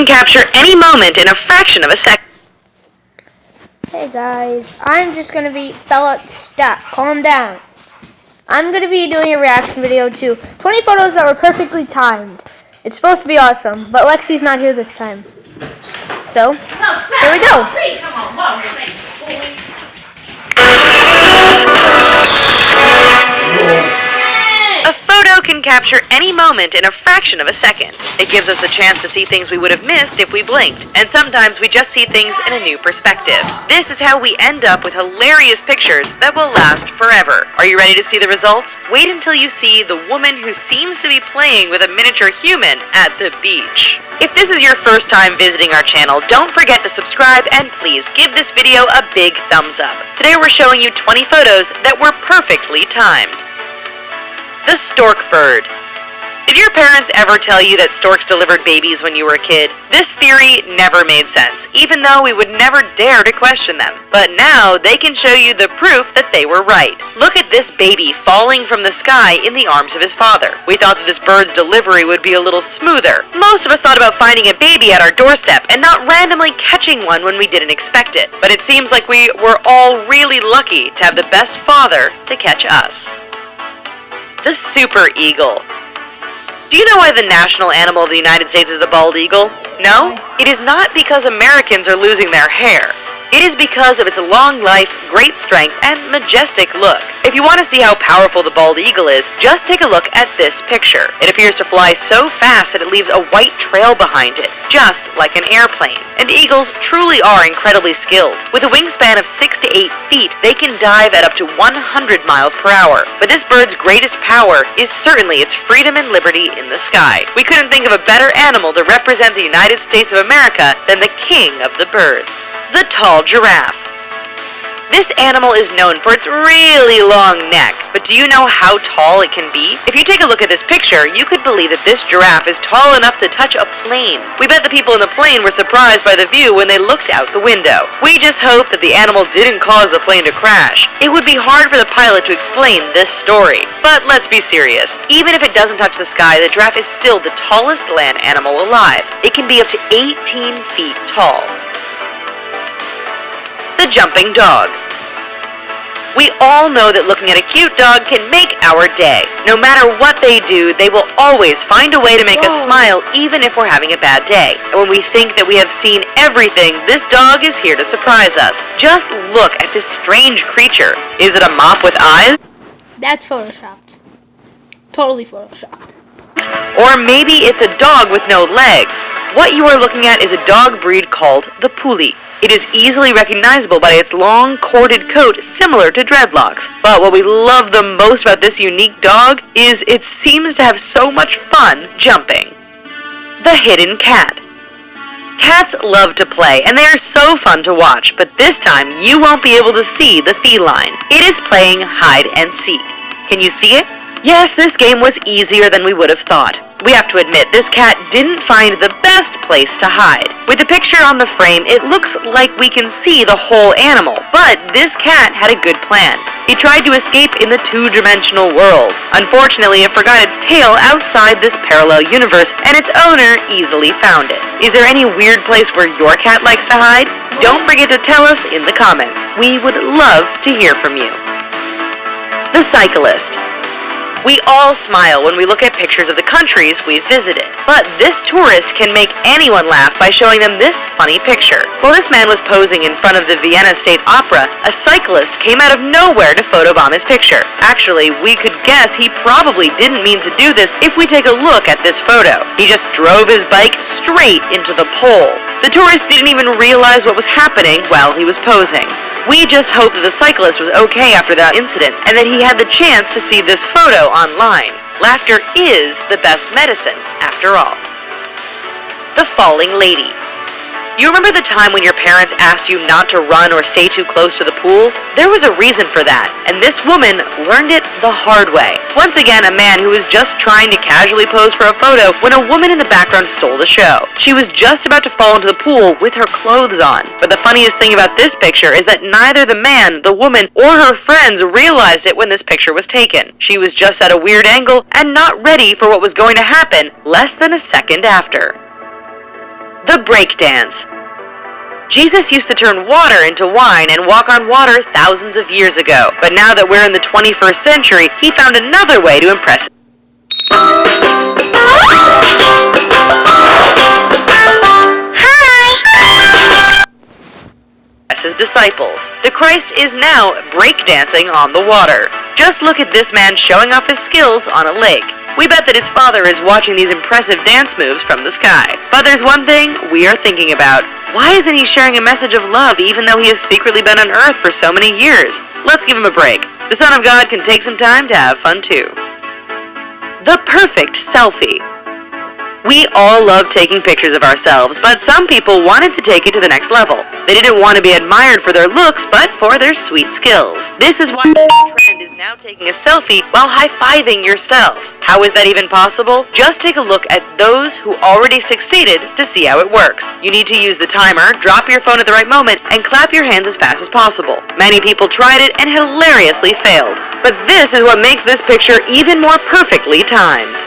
can capture any moment in a fraction of a second. Hey guys, I'm just gonna be, fella, stop, calm down. I'm gonna be doing a reaction video to 20 photos that were perfectly timed. It's supposed to be awesome, but Lexi's not here this time. So, here we go. A photo can capture any moment in a fraction of a second. It gives us the chance to see things we would have missed if we blinked, and sometimes we just see things in a new perspective. This is how we end up with hilarious pictures that will last forever. Are you ready to see the results? Wait until you see the woman who seems to be playing with a miniature human at the beach. If this is your first time visiting our channel, don't forget to subscribe and please give this video a big thumbs up. Today we're showing you 20 photos that were perfectly timed. The stork bird. Did your parents ever tell you that storks delivered babies when you were a kid? This theory never made sense, even though we would never dare to question them. But now they can show you the proof that they were right. Look at this baby falling from the sky in the arms of his father. We thought that this bird's delivery would be a little smoother. Most of us thought about finding a baby at our doorstep and not randomly catching one when we didn't expect it. But it seems like we were all really lucky to have the best father to catch us. The super eagle. Do you know why the national animal of the United States is the bald eagle? No? It is not because Americans are losing their hair. It is because of its long life, great strength, and majestic look. If you want to see how powerful the bald eagle is, just take a look at this picture. It appears to fly so fast that it leaves a white trail behind it, just like an airplane. And eagles truly are incredibly skilled. With a wingspan of 6 to 8 feet, they can dive at up to 100 miles per hour. But this bird's greatest power is certainly its freedom and liberty in the sky. We couldn't think of a better animal to represent the United States of America than the king of the birds. The tall giraffe. This animal is known for its really long neck, but do you know how tall it can be? If you take a look at this picture, you could believe that this giraffe is tall enough to touch a plane. We bet the people in the plane were surprised by the view when they looked out the window. We just hope that the animal didn't cause the plane to crash. It would be hard for the pilot to explain this story. But let's be serious. Even if it doesn't touch the sky, the giraffe is still the tallest land animal alive. It can be up to 18 feet tall. The jumping dog. We all know that looking at a cute dog can make our day. No matter what they do, they will always find a way to make us smile even if we're having a bad day. And when we think that we have seen everything, this dog is here to surprise us. Just look at this strange creature. Is it a mop with eyes? That's photoshopped. Totally photoshopped. Or maybe it's a dog with no legs. What you are looking at is a dog breed called the Puli. It is easily recognizable by its long, corded coat similar to dreadlocks. But what we love the most about this unique dog is it seems to have so much fun jumping. The hidden cat. Cats love to play, and they are so fun to watch, but this time you won't be able to see the feline. It is playing hide and seek. Can you see it? Yes, this game was easier than we would have thought. We have to admit, this cat didn't find the best place to hide. With the picture on the frame, it looks like we can see the whole animal, but this cat had a good plan. He tried to escape in the two-dimensional world. Unfortunately, it forgot its tail outside this parallel universe, and its owner easily found it. Is there any weird place where your cat likes to hide? Don't forget to tell us in the comments. We would love to hear from you. The cyclist. We all smile when we look at pictures of the countries we've visited, but this tourist can make anyone laugh by showing them this funny picture. While this man was posing in front of the Vienna State Opera, a cyclist came out of nowhere to photobomb his picture. Actually, we could guess he probably didn't mean to do this if we take a look at this photo. He just drove his bike straight into the pole. The tourist didn't even realize what was happening while he was posing. We just hope that the cyclist was okay after that incident and that he had the chance to see this photo online. Laughter is the best medicine, after all. The falling lady. You remember the time when your parents asked you not to run or stay too close to the pool? There was a reason for that, and this woman learned it the hard way. Once again, a man who was just trying to casually pose for a photo when a woman in the background stole the show. She was just about to fall into the pool with her clothes on. But the funniest thing about this picture is that neither the man, the woman, or her friends realized it when this picture was taken. She was just at a weird angle and not ready for what was going to happen less than a second after. The break dance. Jesus used to turn water into wine and walk on water thousands of years ago. But now that we're in the 21st century, he found another way to impress his disciples. The Christ is now breakdancing on the water. Just look at this man showing off his skills on a lake. We bet that his father is watching these impressive dance moves from the sky. But there's one thing we are thinking about. Why isn't he sharing a message of love even though he has secretly been on Earth for so many years? Let's give him a break. The Son of God can take some time to have fun too. The perfect selfie. We all love taking pictures of ourselves, but some people wanted to take it to the next level. They didn't want to be admired for their looks, but for their sweet skills. This is why the trend is now taking a selfie while high-fiving yourself. How is that even possible? Just take a look at those who already succeeded to see how it works. You need to use the timer, drop your phone at the right moment, and clap your hands as fast as possible. Many people tried it and hilariously failed. But this is what makes this picture even more perfectly timed.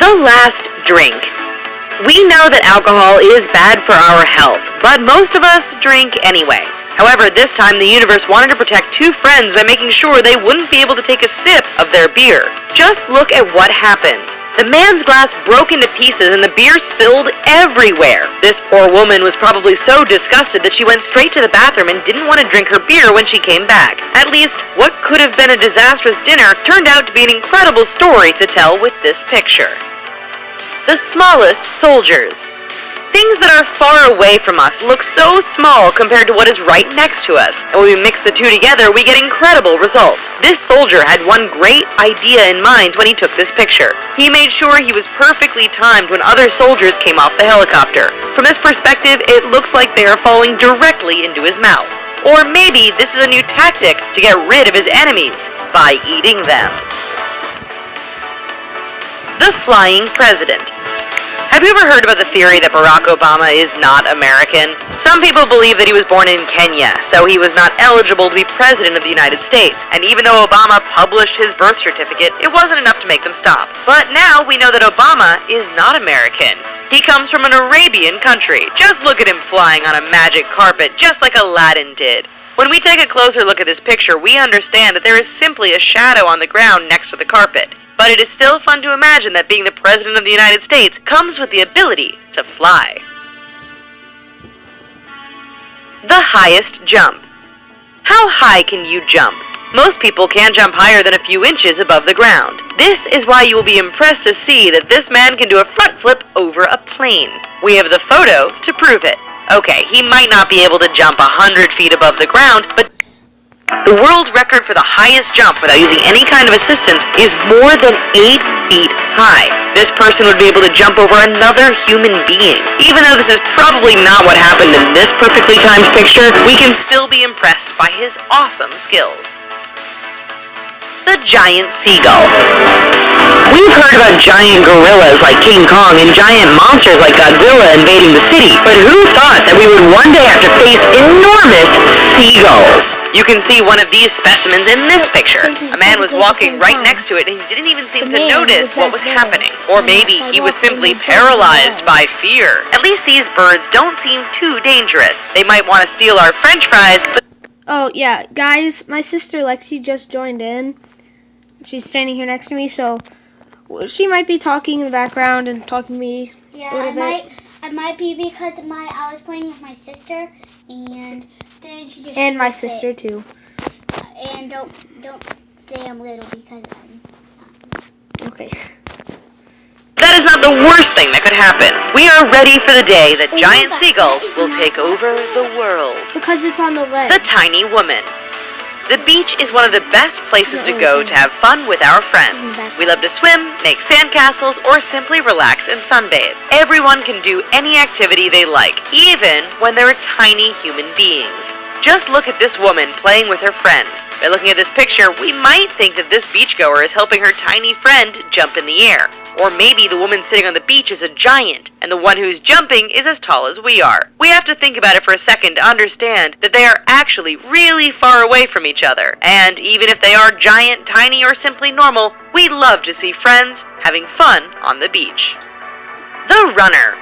The last drink. We know that alcohol is bad for our health, but most of us drink anyway. However, this time the universe wanted to protect two friends by making sure they wouldn't be able to take a sip of their beer. Just look at what happened. The man's glass broke into pieces and the beer spilled everywhere. This poor woman was probably so disgusted that she went straight to the bathroom and didn't want to drink her beer when she came back. At least, what could have been a disastrous dinner turned out to be an incredible story to tell with this picture. The smallest soldiers. Things that are far away from us look so small compared to what is right next to us, and when we mix the two together, we get incredible results. This soldier had one great idea in mind when he took this picture. He made sure he was perfectly timed when other soldiers came off the helicopter. From his perspective, it looks like they are falling directly into his mouth. Or maybe this is a new tactic to get rid of his enemies, by eating them. The flying president. Have you ever heard about the theory that Barack Obama is not American? Some people believe that he was born in Kenya, so he was not eligible to be president of the United States. And even though Obama published his birth certificate, it wasn't enough to make them stop. But now we know that Obama is not American. He comes from an Arabian country. Just look at him flying on a magic carpet, just like Aladdin did. When we take a closer look at this picture, we understand that there is simply a shadow on the ground next to the carpet. But it is still fun to imagine that being the President of the United States comes with the ability to fly. The highest jump. How high can you jump? Most people can't jump higher than a few inches above the ground. This is why you will be impressed to see that this man can do a front flip over a plane. We have the photo to prove it. Okay, he might not be able to jump 100 feet above the ground, but the world record for the highest jump without using any kind of assistance is more than 8 feet high. This person would be able to jump over another human being. Even though this is probably not what happened in this perfectly timed picture, we can still be impressed by his awesome skills. The giant seagull. We've heard about giant gorillas like King Kong and giant monsters like Godzilla invading the city, but who thought that we would one day have to face enormous seagulls? You can see one of these specimens in this picture. A man was walking right next to it and he didn't even seem to notice what was happening. Or maybe he was simply paralyzed by fear. At least these birds don't seem too dangerous. They might want to steal our french fries, but... Oh, yeah, guys, my sister Lexi just joined in. She's standing here next to me, so she might be talking in the background and talking to me a little bit. It might be because I was playing with my sister, and then she just... And my sister, too. And don't say I'm little because I'm not. Okay. That is not the worst thing that could happen. We are ready for the day that giant seagulls will take over the world. Because it's on the ledge. The tiny woman. The beach is one of the best places to go to have fun with our friends. We love to swim, make sandcastles, or simply relax and sunbathe. Everyone can do any activity they like, even when they're tiny human beings. Just look at this woman playing with her friend. By looking at this picture, we might think that this beachgoer is helping her tiny friend jump in the air. Or maybe the woman sitting on the beach is a giant, and the one who's jumping is as tall as we are. We have to think about it for a second to understand that they are actually really far away from each other. And even if they are giant, tiny, or simply normal, we love to see friends having fun on the beach. The runner.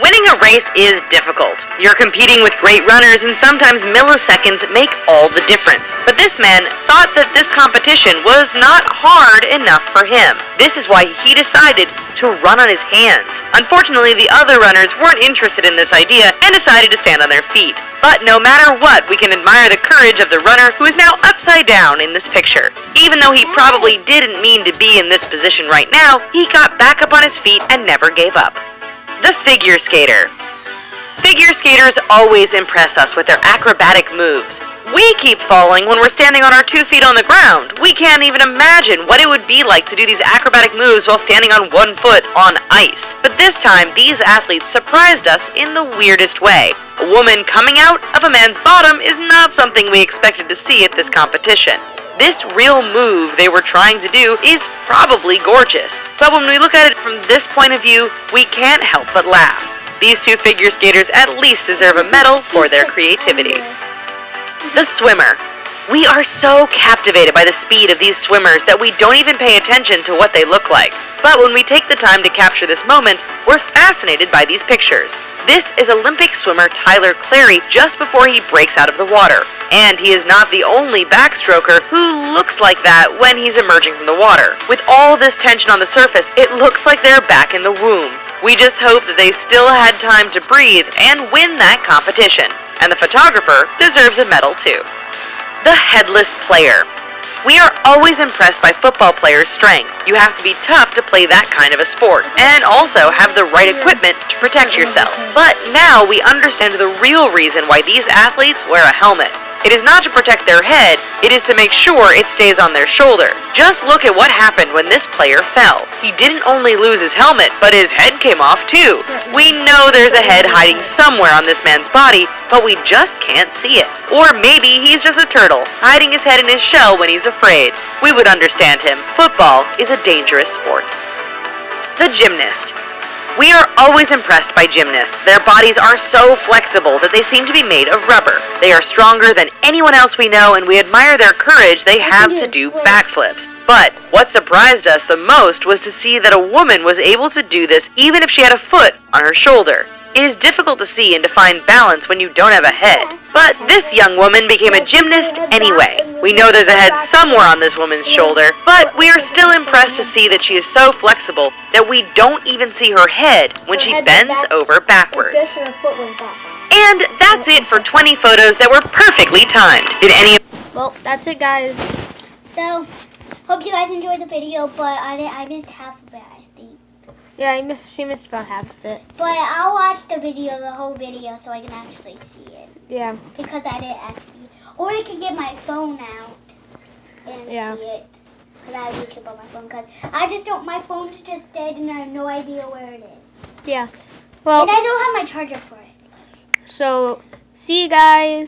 Winning a race is difficult. You're competing with great runners and sometimes milliseconds make all the difference. But this man thought that this competition was not hard enough for him. This is why he decided to run on his hands. Unfortunately, the other runners weren't interested in this idea and decided to stand on their feet. But no matter what, we can admire the courage of the runner who is now upside down in this picture. Even though he probably didn't mean to be in this position right now, he got back up on his feet and never gave up. The figure skater. Figure skaters always impress us with their acrobatic moves. We keep falling when we're standing on our 2 feet on the ground. We can't even imagine what it would be like to do these acrobatic moves while standing on 1 foot on ice. But this time, these athletes surprised us in the weirdest way. A woman coming out of a man's bottom is not something we expected to see at this competition. This real move they were trying to do is probably gorgeous, but when we look at it from this point of view, we can't help but laugh. These 2 figure skaters at least deserve a medal for their creativity. The swimmer. We are so captivated by the speed of these swimmers that we don't even pay attention to what they look like. But when we take the time to capture this moment, we're fascinated by these pictures. This is Olympic swimmer Tyler Clary just before he breaks out of the water. And he is not the only backstroker who looks like that when he's emerging from the water. With all this tension on the surface, it looks like they're back in the womb. We just hope that they still had time to breathe and win that competition. And the photographer deserves a medal too. The headless player. We are always impressed by football players' strength. You have to be tough to play that kind of a sport, and also have the right equipment to protect yourself. But now we understand the real reason why these athletes wear a helmet. It is not to protect their head, it is to make sure it stays on their shoulder. Just look at what happened when this player fell. He didn't only lose his helmet, but his head came off too. We know there's a head hiding somewhere on this man's body, but we just can't see it. Or maybe he's just a turtle, hiding his head in his shell when he's afraid. We would understand him. Football is a dangerous sport. The gymnast. We are always impressed by gymnasts. Their bodies are so flexible that they seem to be made of rubber. They are stronger than anyone else we know, and we admire their courage they have to do backflips. But what surprised us the most was to see that a woman was able to do this even if she had a foot on her shoulder. It is difficult to see and to find balance when you don't have a head. But this young woman became a gymnast anyway. We know there's a head somewhere on this woman's shoulder, but we are still impressed to see that she is so flexible that we don't even see her head when she bends over backwards. And that's it for 20 photos that were perfectly timed. Did any... Well, that's it, guys. So, hope you guys enjoyed the video, but I missed half of it, I think. Yeah, she missed about half of it. But I'll watch the whole video, so I can actually see it. Yeah. Because I didn't actually... Or I could get my phone out and see it. Because I have YouTube on my phone. Because I just don't... My phone's just dead and I have no idea where it is. Yeah. Well... And I don't have my charger for it. So, see you guys.